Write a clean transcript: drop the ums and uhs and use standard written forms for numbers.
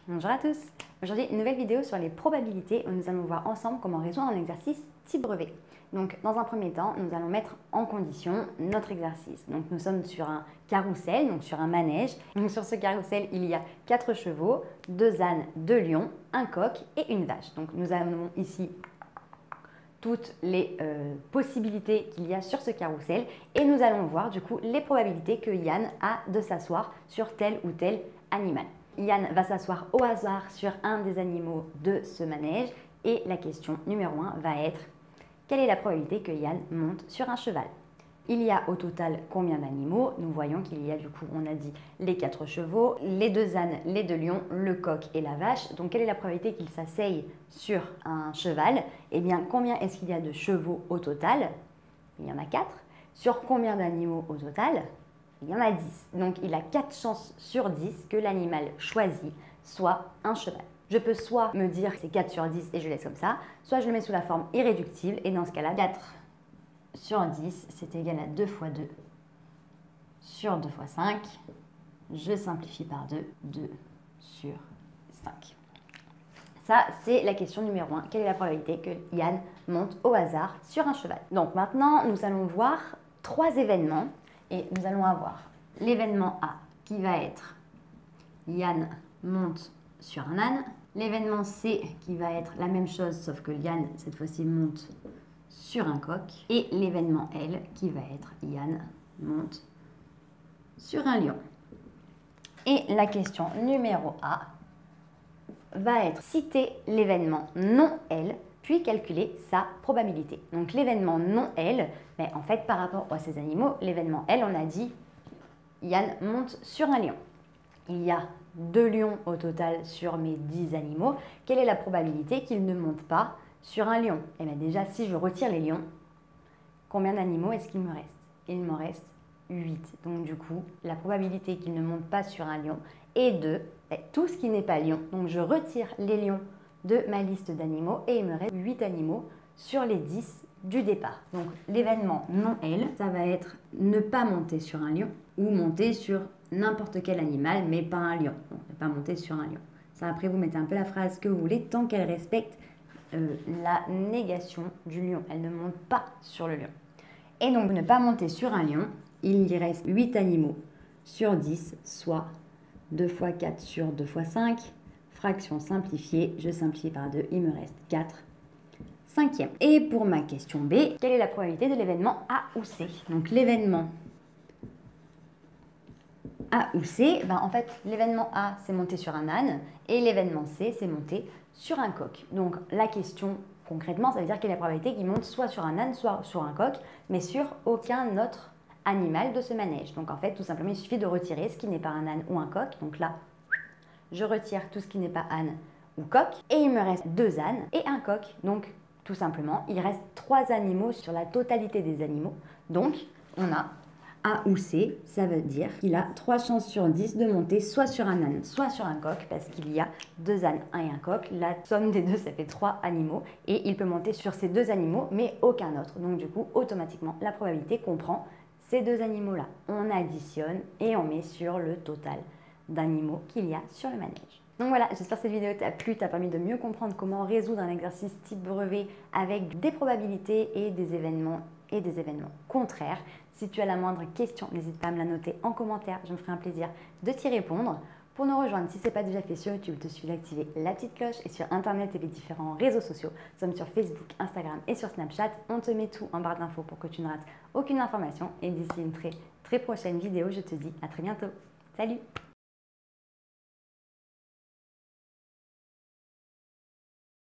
Bonjour à tous. Aujourd'hui, une nouvelle vidéo sur les probabilités où nous allons voir ensemble comment résoudre un exercice type brevet. Donc, dans un premier temps, nous allons mettre en condition notre exercice. Donc, nous sommes sur un carrousel, donc sur un manège. Donc, sur ce carrousel, il y a 4 chevaux, 2 ânes, 2 lions, un coq et une vache. Donc, nous avons ici toutes les possibilités qu'il y a sur ce carrousel et nous allons voir du coup les probabilités que Yann a de s'asseoir sur tel ou tel animal. Yann va s'asseoir au hasard sur un des animaux de ce manège et la question numéro 1 va être: quelle est la probabilité que Yann monte sur un cheval? Il y a au total combien d'animaux? Nous voyons qu'il y a du coup, on a dit, les 4 chevaux, les 2 ânes, les 2 lions, le coq et la vache. Donc, quelle est la probabilité qu'il s'asseye sur un cheval? Eh bien, combien est-ce qu'il y a de chevaux au total? Il y en a 4. Sur combien d'animaux au total? Il y en a 10. Donc, il a 4 chances sur 10 que l'animal choisi soit un cheval. Je peux soit me dire que c'est 4 sur 10 et je laisse comme ça, soit je le mets sous la forme irréductible et dans ce cas-là, 4 sur 10, c'est égal à 2 fois 2 sur 2 fois 5. Je simplifie par 2, 2 sur 5. Ça, c'est la question numéro 1. Quelle est la probabilité que Yann monte au hasard sur un cheval? Donc maintenant, nous allons voir 3 événements et nous allons avoir l'événement A qui va être Yann monte sur un âne. L'événement C qui va être la même chose, sauf que Yann, cette fois-ci, monte sur un coq. Et l'événement L qui va être Yann monte sur un lion. Et la question numéro A va être citer l'événement non L, puis calculer sa probabilité. Donc l'événement non L, mais en fait par rapport à ces animaux, l'événement L, on a dit Yann monte sur un lion. Il y a 2 lions au total sur mes 10 animaux. Quelle est la probabilité qu'il ne monte pas sur un lion? Eh bien déjà, si je retire les lions, combien d'animaux est-ce qu'il me reste? Il me reste 8. Donc du coup, la probabilité qu'il ne monte pas sur un lion est de tout ce qui n'est pas lion. Donc je retire les lions de ma liste d'animaux et il me reste 8 animaux sur les 10 du départ. Donc l'événement non L, ça va être ne pas monter sur un lion ou monter sur n'importe quel animal, mais pas un lion. Donc ne pas monter sur un lion. Ça, après, vous mettez un peu la phrase que vous voulez tant qu'elle respecte la négation du lion. Elle ne monte pas sur le lion. Et donc, ne pas monter sur un lion, il y reste 8 animaux sur 10, soit 2 fois 4 sur 2 fois 5. Fraction simplifiée, je simplifie par 2, il me reste 4 cinquièmes. Et pour ma question B, quelle est la probabilité de l'événement A ou C? Donc, l'événement A ou C, en fait, l'événement A, c'est monter sur un âne et l'événement C, c'est monter sur un coq. Donc, la question, concrètement, ça veut dire quelle est la probabilité qu'il monte soit sur un âne, soit sur un coq, mais sur aucun autre animal de ce manège. Donc, en fait, tout simplement, il suffit de retirer ce qui n'est pas un âne ou un coq. Donc là, je retire tout ce qui n'est pas âne ou coq et il me reste 2 ânes et un coq. Donc, tout simplement, il reste 3 animaux sur la totalité des animaux. Donc, on a A ou C, ça veut dire qu'il a 3 chances sur 10 de monter soit sur un âne, soit sur un coq, parce qu'il y a 2 ânes et un coq. La somme des deux, ça fait 3 animaux. Et il peut monter sur ces 2 animaux, mais aucun autre. Donc du coup, automatiquement, la probabilité comprend ces 2 animaux-là. On additionne et on met sur le total d'animaux qu'il y a sur le manège. Donc voilà, j'espère que cette vidéo t'a plu, t'a permis de mieux comprendre comment résoudre un exercice type brevet avec des probabilités et des événements contraires. Si tu as la moindre question, n'hésite pas à me la noter en commentaire, je me ferai un plaisir de t'y répondre. Pour nous rejoindre, si ce n'est pas déjà fait sur YouTube, il te suffit d'activer la petite cloche et sur Internet et les différents réseaux sociaux. Nous sommes sur Facebook, Instagram et sur Snapchat. On te met tout en barre d'infos pour que tu ne rates aucune information. Et d'ici une très prochaine vidéo, je te dis à très bientôt. Salut!